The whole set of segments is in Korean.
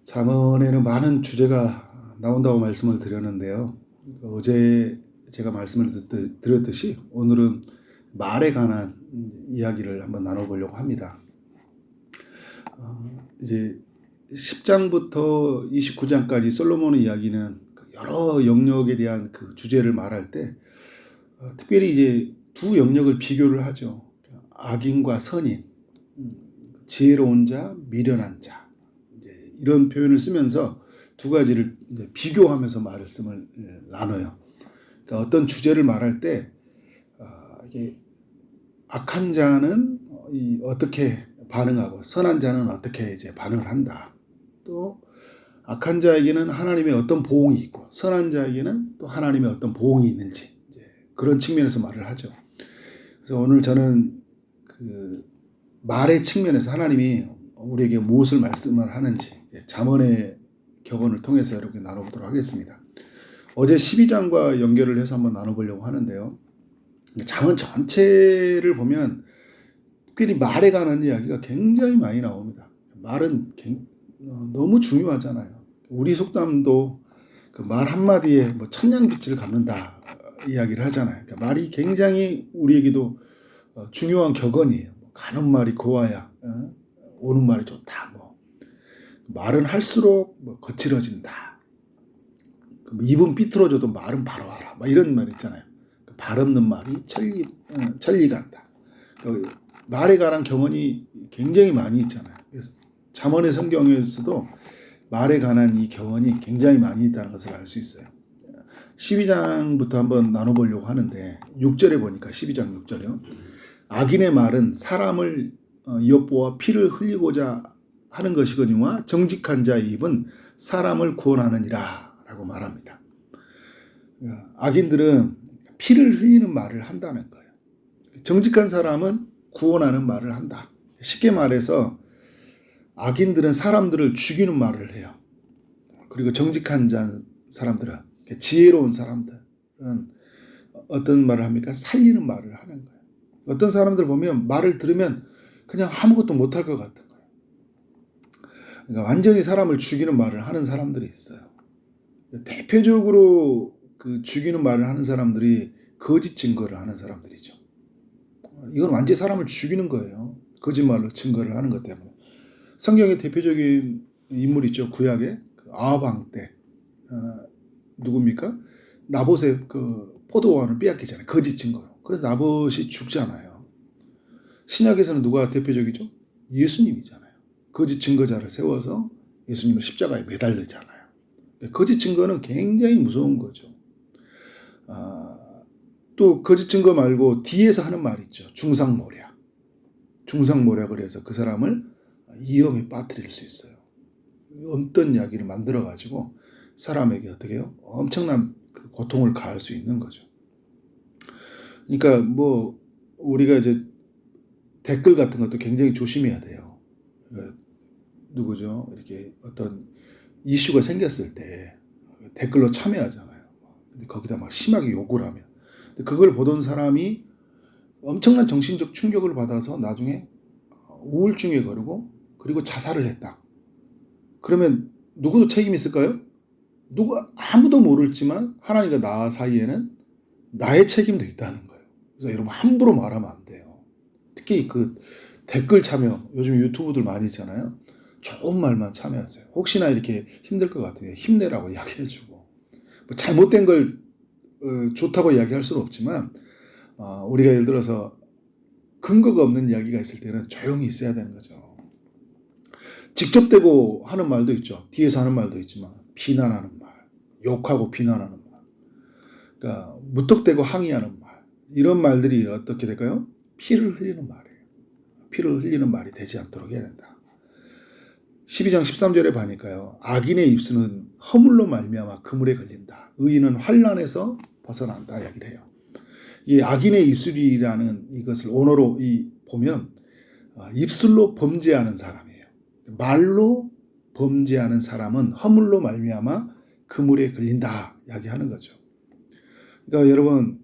잠언에는 많은 주제가 나온다고 말씀을 드렸는데요. 어제 제가 말씀을 드렸듯이 오늘은 말에 관한 이야기를 한번 나눠보려고 합니다. 이제 10장부터 29장까지 솔로몬의 이야기는 여러 영역에 대한 그 주제를 말할 때 특별히 이제 두 영역을 비교를 하죠. 악인과 선인, 지혜로운 자, 미련한 자. 이런 표현을 쓰면서 두 가지를 이제 비교하면서 말씀을 나눠요. 그러니까 어떤 주제를 말할 때 이게 악한 자는 어떻게 반응하고 선한 자는 어떻게 이제 반응을 한다. 또 악한 자에게는 하나님의 어떤 보응이 있고 선한 자에게는 또 하나님의 어떤 보응이 있는지 이제 그런 측면에서 말을 하죠. 그래서 오늘 저는 그 말의 측면에서 하나님이 우리에게 무엇을 말씀을 하는지 잠언의 격언을 통해서 이렇게 나눠보도록 하겠습니다. 어제 12장과 연결을 해서 한번 나눠보려고 하는데요. 잠언 전체를 보면 특별히 말에 관한 이야기가 굉장히 많이 나옵니다. 말은 너무 중요하잖아요. 우리 속담도 그 말 한마디에 뭐 천냥빚을 갚는다 이야기를 하잖아요. 그러니까 말이 굉장히 우리에게도 중요한 격언이에요. 가는 말이 고와야 오는 말이 좋다. 말은 할수록 거칠어진다. 입은 삐뚤어져도 말은 바로 와라. 이런 말 있잖아요. 발 없는 말이 천리가 한다. 말에 관한 경험이 굉장히 많이 있잖아요. 그래서 잠언의 성경에서도 말에 관한 이 경험이 굉장히 많이 있다는 것을 알 수 있어요. 12장부터 한번 나눠보려고 하는데 6절에 보니까 12장 6절이요. 악인의 말은 사람을 엿보아 피를 흘리고자 하는 것이거니와 정직한 자의 입은 사람을 구원하느니라 라고 말합니다. 악인들은 피를 흘리는 말을 한다는 거예요. 정직한 사람은 구원하는 말을 한다. 쉽게 말해서 악인들은 사람들을 죽이는 말을 해요. 그리고 정직한 사람들은 지혜로운 사람들은 어떤 말을 합니까? 살리는 말을 하는 거예요. 어떤 사람들 보면 말을 들으면 그냥 아무것도 못할 것 같은 거예요. 그러니까 완전히 사람을 죽이는 말을 하는 사람들이 있어요. 대표적으로 그 죽이는 말을 하는 사람들이 거짓 증거를 하는 사람들이죠. 이건 완전히 사람을 죽이는 거예요. 거짓말로 증거를 하는 것 때문에. 성경의 대표적인 인물 있죠. 구약의 그 아합 때 누굽니까? 나봇의 그 포도원을 빼앗기잖아요. 거짓 증거로. 그래서 나봇이 죽잖아요. 신약에서는 누가 대표적이죠? 예수님이잖아요. 거짓 증거자를 세워서 예수님을 십자가에 매달리잖아요. 거짓 증거는 굉장히 무서운 거죠. 또 거짓 증거 말고 뒤에서 하는 말 있죠. 중상모략. 중상모략을 해서 그 사람을 위험에 빠뜨릴 수 있어요. 없던 이야기를 만들어가지고 사람에게 어떻게 해요? 엄청난 고통을 가할 수 있는 거죠. 그러니까 우리가 이제 댓글 같은 것도 굉장히 조심해야 돼요. 누구죠? 이렇게 어떤 이슈가 생겼을 때 댓글로 참여하잖아요. 근데 거기다 막 심하게 욕을 하면 그걸 보던 사람이 엄청난 정신적 충격을 받아서 나중에 우울증에 걸리고 그리고 자살을 했다. 그러면 누구도 책임이 있을까요? 아무도 모를지만 하나님과 나 사이에는 나의 책임도 있다는 거예요. 그래서 여러분 함부로 말하면 안 돼요. 특히 그 댓글 참여, 요즘 유튜브들 많이 있잖아요. 좋은 말만 참여하세요. 혹시나 이렇게 힘들 것 같으면 힘내라고 이야기해주고 잘못된 걸 좋다고 이야기할 수는 없지만 우리가 예를 들어서 근거가 없는 이야기가 있을 때는 조용히 있어야 되는 거죠. 직접 대고 하는 말도 있죠. 뒤에서 하는 말도 있지만 비난하는 말, 욕하고 비난하는 말, 그러니까 무턱대고 항의하는 말, 이런 말들이 어떻게 될까요? 피를 흘리는 말이에요. 피를 흘리는 말이 되지 않도록 해야 된다. 12장 13절에 보니까요. 악인의 입술은 허물로 말미암아 그물에 걸린다. 의인은 환난에서 벗어난다 이야기를 해요. 이 악인의 입술이라는 이것을 언어로 보면 입술로 범죄하는 사람이에요. 말로 범죄하는 사람은 허물로 말미암아 그물에 걸린다 이야기하는 거죠. 그러니까 여러분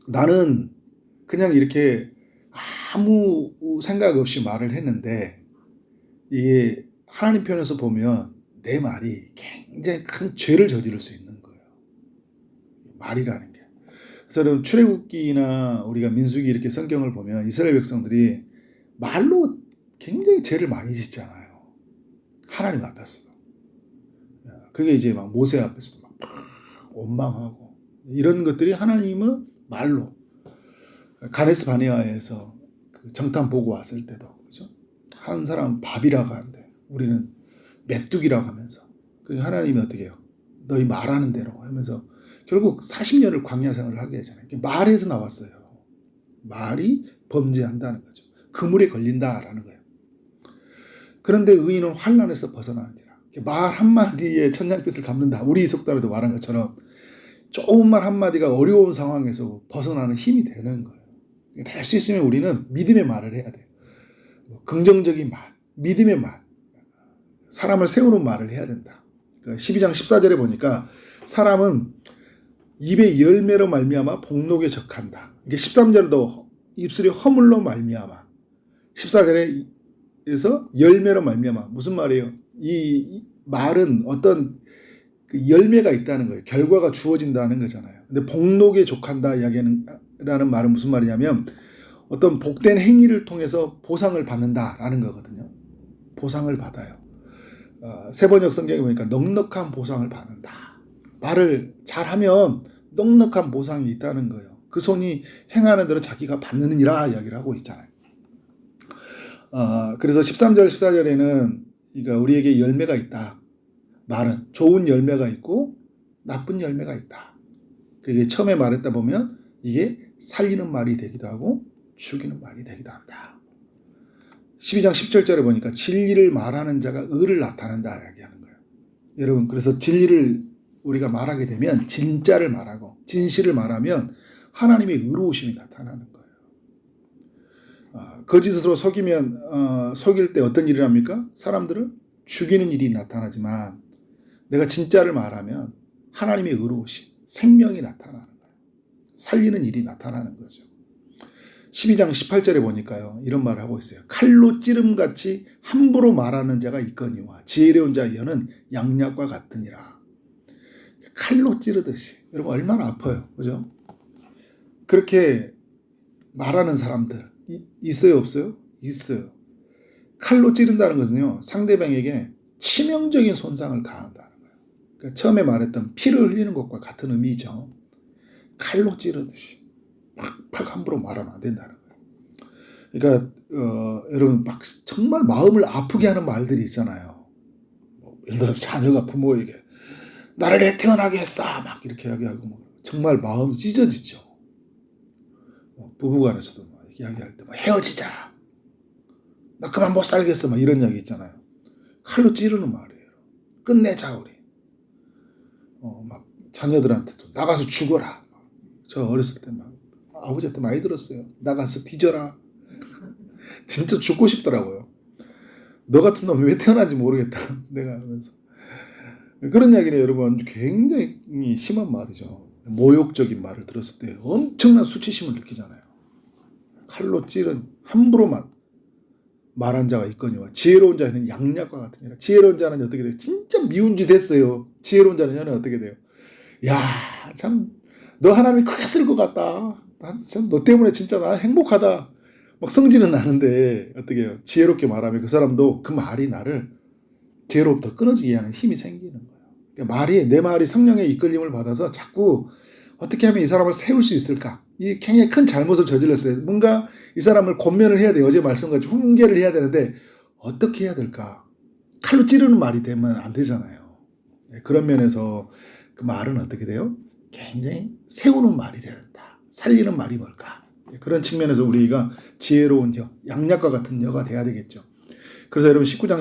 나는 그냥 이렇게 아무 생각 없이 말을 했는데 이게 하나님 편에서 보면 내 말이 굉장히 큰 죄를 저지를 수 있는 거예요. 말이라는 게. 그래서 여러분 출애굽기나 우리가 민수기 이렇게 성경을 보면 이스라엘 백성들이 말로 굉장히 죄를 많이 짓잖아요. 하나님 앞에서. 그게 이제 막 모세 앞에서도 막 원망하고 이런 것들이 하나님은 말로 가데스 바네아에서 그 정탐 보고 왔을 때도 그죠? 한 사람 밥이라고 하는데 우리는 메뚜기라고 하면서 그 하나님이 어떻게 해요? 너희 말하는 대로 하면서 결국 40년을 광야 생활을 하게 되잖아요. 말에서 나왔어요. 말이 범죄한다는 거죠. 그물에 걸린다라는 거예요. 그런데 의인은 환난에서 벗어나는지라. 말 한마디에 천냥빚을 갚는다. 우리 속담에도 말한 것처럼 조금 말 한마디가 어려운 상황에서 벗어나는 힘이 되는 거예요. 될 수 있으면 우리는 믿음의 말을 해야 돼요. 긍정적인 말, 믿음의 말, 사람을 세우는 말을 해야 된다. 12장 14절에 보니까 사람은 입의 열매로 말미암아 복록에 적한다. 이게 13절도 입술이 허물로 말미암아. 14절에서 열매로 말미암아. 무슨 말이에요? 이 말은 어떤 그 열매가 있다는 거예요. 결과가 주어진다는 거잖아요. 근데 복록에 족한다 이야기라는 말은 무슨 말이냐면 어떤 복된 행위를 통해서 보상을 받는다라는 거거든요. 보상을 받아요. 세번역 성경에 보니까 넉넉한 보상을 받는다. 말을 잘하면 넉넉한 보상이 있다는 거예요. 그 손이 행하는 대로 자기가 받느니라 이야기를 하고 있잖아요. 그래서 13절 14절에는 그러니까 우리에게 열매가 있다. 말은 좋은 열매가 있고 나쁜 열매가 있다. 그게 처음에 말했다 보면 이게 살리는 말이 되기도 하고 죽이는 말이 되기도 한다. 12장 10절에 보니까 진리를 말하는 자가 의를 나타낸다 이야기하는 거예요. 여러분 그래서 진리를 우리가 말하게 되면 진짜를 말하고 진실을 말하면 하나님의 의로우심이 나타나는 거예요. 거짓으로 속이면 속일 때 어떤 일을 합니까? 사람들을 죽이는 일이 나타나지만 내가 진짜를 말하면 하나님의 의로우심, 생명이 나타나는 거예요. 살리는 일이 나타나는 거죠. 12장 18절에 보니까요. 이런 말을 하고 있어요. 칼로 찌름같이 함부로 말하는 자가 있거니와 지혜로운 자의 혀는 양약과 같으니라. 칼로 찌르듯이. 여러분 얼마나 아파요. 그죠? 그렇게 말하는 사람들 있어요 없어요? 있어요. 칼로 찌른다는 것은요. 상대방에게 치명적인 손상을 가한다는 거예요. 그러니까 처음에 말했던 피를 흘리는 것과 같은 의미죠. 칼로 찌르듯이 팍팍 함부로 말하면 안 된다는 거예요. 그러니까 여러분 막 정말 마음을 아프게 하는 말들이 있잖아요. 예를 들어서 자녀가 부모에게 나를 애 태어나게 했어 막 이렇게 이야기하고 정말 마음이 찢어지죠. 부부간에서도 막 이야기할 때 막 헤어지자. 나 그만 못 살겠어 막 이런 이야기 있잖아요. 칼로 찌르는 말이에요. 끝내자 우리. 막 자녀들한테도 나가서 죽어라. 저 어렸을 때 막 아버지한테 많이 들었어요. 나가서 뒤져라. 진짜 죽고 싶더라고요. 너 같은 놈이 왜 태어난지 모르겠다. 내가 하면서. 그런 이야기는 여러분 굉장히 심한 말이죠. 모욕적인 말을 들었을 때 엄청난 수치심을 느끼잖아요. 칼로 찌른 함부로 말한 자가 있거니와 지혜로운 자는 양약과 같으니라. 지혜로운 자는 어떻게 돼요? 진짜 미운 짓 했어요. 지혜로운 자는 어떻게 돼요? 야, 참 너 하나님이 크게 쓸 것 같다. 난 참 너 때문에 진짜 나 행복하다. 막 성질은 나는데 어떻게 해요? 지혜롭게 말하면 그 사람도 그 말이 나를 죄로부터 끊어지게 하는 힘이 생기는 거예요. 그러니까 내 말이 성령의 이끌림을 받아서 자꾸 어떻게 하면 이 사람을 세울 수 있을까? 이 굉장히 큰 잘못을 저질렀어요. 뭔가 이 사람을 권면을 해야 돼요. 어제 말씀같이 훈계를 해야 되는데 어떻게 해야 될까? 칼로 찌르는 말이 되면 안 되잖아요. 그런 면에서 그 말은 어떻게 돼요? 굉장히 세우는 말이 된다. 살리는 말이 뭘까? 그런 측면에서 우리가 지혜로운 혀, 양약과 같은 혀가 돼야 되겠죠. 그래서 여러분 22장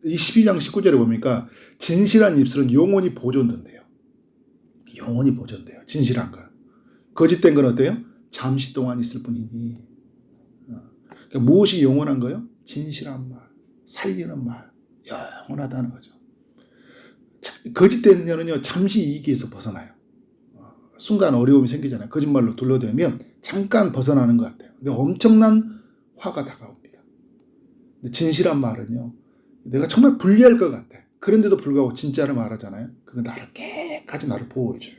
19절에 보니까 진실한 입술은 영원히 보존된대요. 영원히 보존돼요. 진실한 건. 거짓된 건 어때요? 잠시 동안 있을 뿐이니. 그러니까 무엇이 영원한 거예요? 진실한 말, 살리는 말, 영원하다는 거죠. 거짓된 혀는요, 잠시 이익에서 벗어나요. 순간 어려움이 생기잖아요. 거짓말로 둘러대면 잠깐 벗어나는 것 같아요. 근데 엄청난 화가 다가옵니다. 근데 진실한 말은요, 내가 정말 불리할 것 같아. 그런데도 불구하고 진짜를 말하잖아요. 그건 끝까지 나를 보호해줘요.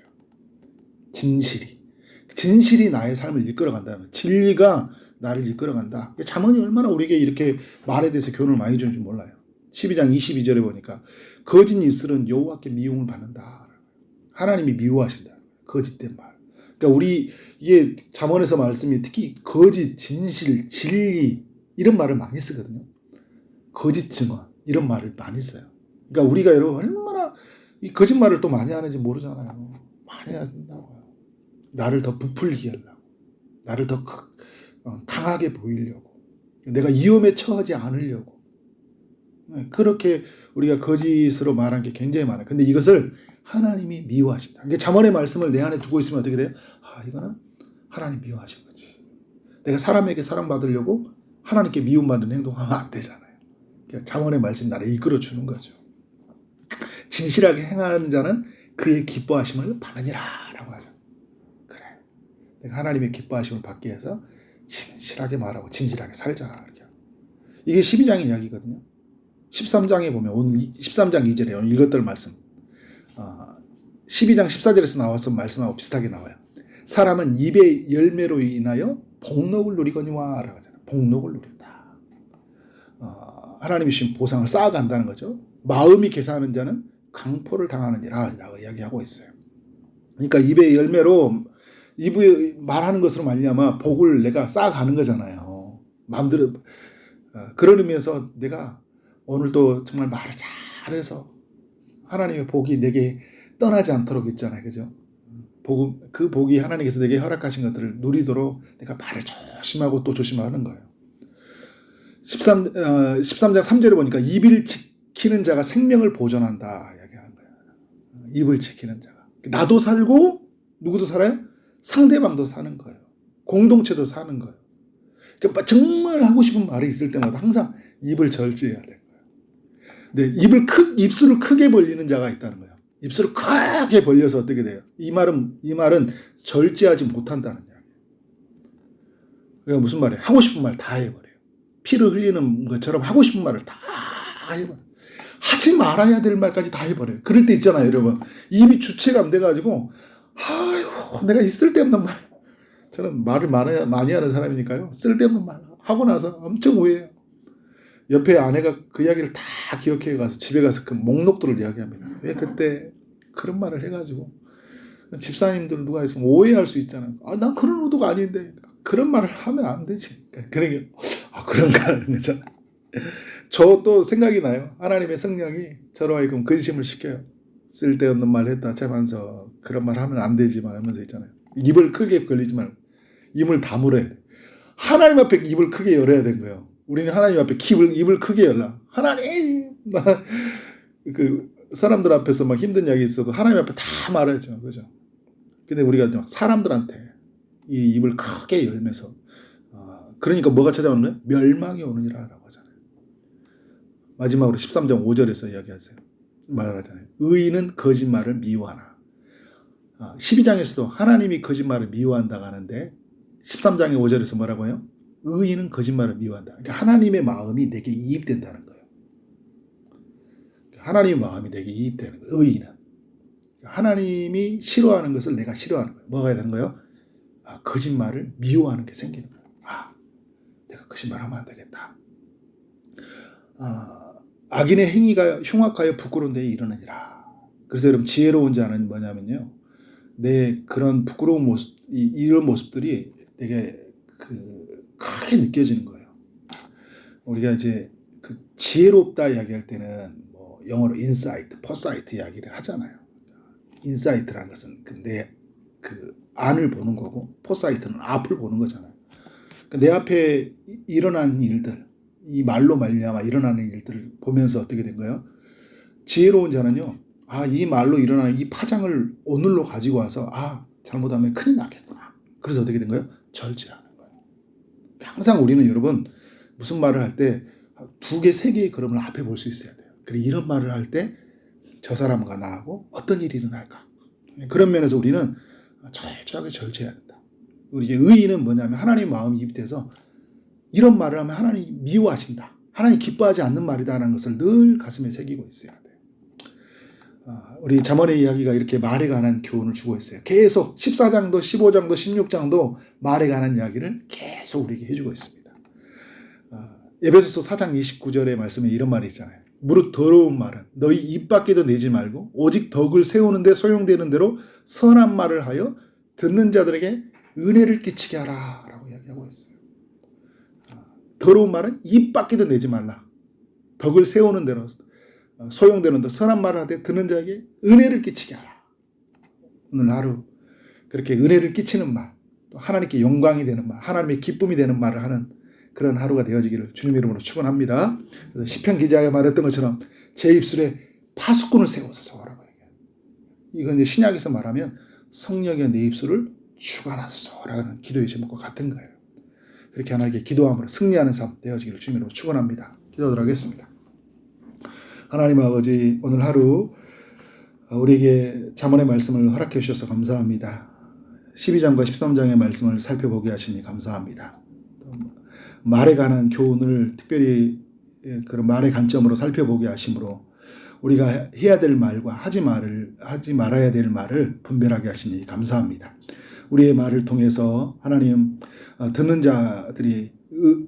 진실이 나의 삶을 이끌어간다는 거예요. 진리가 나를 이끌어간다. 잠언이 얼마나 우리에게 이렇게 말에 대해서 교훈을 많이 주는지 몰라요. 12장 22절에 보니까 거짓 입술은 여호와께 미움을 받는다. 하나님이 미워하신다. 거짓된 말. 그러니까 이게 잠언에서 말씀이 특히 거짓, 진실, 진리 이런 말을 많이 쓰거든요. 거짓 증언 이런 말을 많이 써요. 그러니까 우리가 여러분 얼마나 이 거짓말을 또 많이 하는지 모르잖아요. 많이 한다고요. 나를 더 부풀리게 하려고. 나를 더 강하게 보이려고. 내가 위험에 처하지 않으려고. 그렇게 우리가 거짓으로 말한 게 굉장히 많아요. 근데 이것을 하나님이 미워하신다. 그러니까 잠언의 말씀을 내 안에 두고 있으면 어떻게 돼요? 이거는 하나님 미워하신 거지. 내가 사람에게 사랑받으려고 하나님께 미움받는 행동하면 안 되잖아요. 그러니까 잠언의 말씀이 나를 이끌어주는 거죠. 진실하게 행하는 자는 그의 기뻐하심을 받으니라 라고 하죠. 그래. 내가 하나님의 기뻐하심을 받기 위해서 진실하게 말하고 진실하게 살자. 이렇게. 이게 12장의 이야기거든요. 13장에 보면 오늘 13장 2절에 오늘 읽었던 말씀 12장 14절에서 나왔던 말씀하고 비슷하게 나와요. 사람은 입의 열매로 인하여 복록을 누리거니와 라고 하잖아요. 복록을 누린다. 하나님이 주신 보상을 쌓아간다는 거죠. 마음이 개사하는 자는 강포를 당하느니라 라고 이야기하고 있어요. 그러니까 입의 열매로 입의 말하는 것으로 말미암아 복을 내가 쌓아가는 거잖아요. 마음대로 그러면서 내가 오늘도 정말 말을 잘해서 하나님의 복이 내게 떠나지 않도록 있잖아요. 그죠? 그 복이 하나님께서 내게 허락하신 것들을 누리도록 내가 말을 조심하고 또 조심하는 거예요. 13장 3절에 보니까 입을 지키는 자가 생명을 보존한다 이야기하는 거예요. 입을 지키는 자가. 나도 살고 누구도 살아요? 상대방도 사는 거예요. 공동체도 사는 거예요. 그러니까 정말 하고 싶은 말이 있을 때마다 항상 입을 절제해야 돼요. 근데 입술을 크게 벌리는 자가 있다는 거예요. 입술을 크게 벌려서 어떻게 돼요? 이 말은 절제하지 못한다는 이야기예요. 그러니까 무슨 말이에요? 하고 싶은 말 다 해버려요. 피를 흘리는 것처럼 하고 싶은 말을 다 해버려요. 하지 말아야 될 말까지 다 해버려요. 그럴 때 있잖아요, 여러분. 입이 주체가 안 돼가지고, 아이고, 내가 이 쓸데없는 말. 저는 말을 많이 하는 사람이니까요. 쓸데없는 말 하고 나서 엄청 후회해요. 옆에 아내가 그 이야기를 다 기억해 가서 집에 가서 그 목록들을 이야기합니다. 왜 그때 그런 말을 해가지고 집사님들 누가 있으면 오해할 수 있잖아요. 난 그런 의도가 아닌데 그런 말을 하면 안 되지. 그러게 그런가 하는 거죠. 저도 생각이 나요. 하나님의 성령이 저로 하여금 근심을 시켜요. 쓸데없는 말 했다 하면서 그런 말 하면 안 되지만 하면서 있잖아요. 입을 크게 걸리지 말고 입을 다물어야 돼. 하나님 앞에 입을 크게 열어야 된 거예요. 우리는 하나님 앞에 입을 크게 열라. 하나님! 사람들 앞에서 막 힘든 이야기 있어도 하나님 앞에 다 말하죠. 그죠? 근데 우리가 막 사람들한테 이 입을 크게 열면서, 그러니까 뭐가 찾아오는 거예요? 멸망이 오느니라 라고 하잖아요. 마지막으로 13장 5절에서 말하잖아요. 의인은 거짓말을 미워하나. 12장에서도 하나님이 거짓말을 미워한다고 하는데 13장의 5절에서 뭐라고 해요? 의인은 거짓말을 미워한다. 그러니까 하나님의 마음이 내게 이입된다는 거예요. 하나님의 마음이 내게 이입되는 거예요. 의인은. 하나님이 싫어하는 것을 내가 싫어하는 거예요. 뭐가 되는 거예요? 거짓말을 미워하는 게 생기는 거예요. 내가 거짓말하면 안 되겠다. 악인의 행위가 흉악하여 부끄러운 데에 이르느니라. 그래서 여러분 지혜로운 자는 뭐냐면요. 내 그런 부끄러운 모습, 이런 모습들이 되게 크게 느껴지는 거예요. 우리가 이제 지혜롭다 이야기할 때는 뭐 영어로 인사이트, 포사이트 이야기를 하잖아요. 인사이트라는 것은 내 안을 보는 거고, 포사이트는 앞을 보는 거잖아요. 내 앞에 일어나는 일들, 이 말로 말미암아 일어나는 일들을 보면서 어떻게 된 거예요? 지혜로운 자는요, 이 말로 일어나는 이 파장을 오늘로 가지고 와서 잘못하면 큰일 나겠구나. 그래서 어떻게 된 거예요? 절제하는 거예요. 항상 우리는 여러분 무슨 말을 할 때 2개, 3개의 걸음을 앞에 볼 수 있어야 돼요. 그리고 이런 말을 할 때 저 사람과 나하고 어떤 일이 일어날까? 그런 면에서 우리는 철저하게 절제해야 된다. 우리 이제 의인은 뭐냐면 하나님 마음이 입돼서 이런 말을 하면 하나님이 미워하신다. 하나님 기뻐하지 않는 말이다라는 것을 늘 가슴에 새기고 있어야 돼요. 우리 잠언의 이야기가 이렇게 말에 관한 교훈을 주고 있어요. 계속 14장도 15장도 16장도 말에 관한 이야기를 계속 우리에게 해주고 있습니다. 에베소서 4장 29절의 말씀에 이런 말이 있잖아요. 무릇 더러운 말은 너희 입 밖에도 내지 말고 오직 덕을 세우는 데 소용되는 대로 선한 말을 하여 듣는 자들에게 은혜를 끼치게 하라 라고 이야기하고 있어요. 더러운 말은 입 밖에도 내지 말라. 덕을 세우는 대로 소용되는 데 선한 말을 하되 듣는 자에게 은혜를 끼치게 하라. 오늘 하루 그렇게 은혜를 끼치는 말, 또 하나님께 영광이 되는 말, 하나님의 기쁨이 되는 말을 하는 그런 하루가 되어지기를 주님 이름으로 축원합니다. 그래서 시편 기자가 말했던 것처럼 제 입술에 파수꾼을 세워서라고 얘기해요. 이건 이제 신약에서 말하면 성령의 내 입술을 주관하소서라는 기도의 제목과 같은 거예요. 그렇게 하나님께 기도함으로 승리하는 삶 되어지기를 주님 이름으로 축원합니다. 기도하도록 하겠습니다. 하나님 아버지, 오늘 하루 우리에게 잠언의 말씀을 허락해 주셔서 감사합니다. 12장과 13장의 말씀을 살펴보게 하시니 감사합니다. 말에 관한 교훈을 특별히 그런 말의 관점으로 살펴보게 하심으로 우리가 해야 될 말과 하지 말아야 될 말을 분별하게 하시니 감사합니다. 우리의 말을 통해서 하나님 듣는 자들이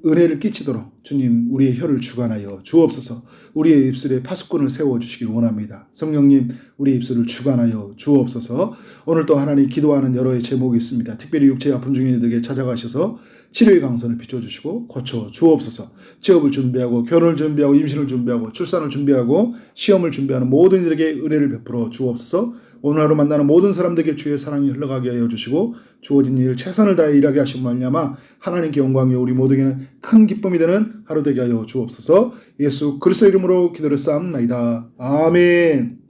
은혜를 끼치도록 주님 우리의 혀를 주관하여 주옵소서. 우리의 입술에 파수꾼을 세워주시길 원합니다. 성령님 우리의 입술을 주관하여 주옵소서. 오늘 또 하나님 기도하는 여러 제목이 있습니다. 특별히 육체의 아픔 중인 이들에게 찾아가셔서 치료의 강선을 비춰주시고 고쳐 주옵소서. 취업을 준비하고 결혼을 준비하고 임신을 준비하고 출산을 준비하고 시험을 준비하는 모든 이들에게 은혜를 베풀어 주옵소서. 오늘 하루 만나는 모든 사람들에게 주의 사랑이 흘러가게 하여 주시고 주어진 일 최선을 다해 일하게 하신 말미암아 하나님께 영광이요 우리 모두에게는 큰 기쁨이 되는 하루 되게 하여 주옵소서. 예수 그리스도 이름으로 기도를 쌓옵나이다. 아멘.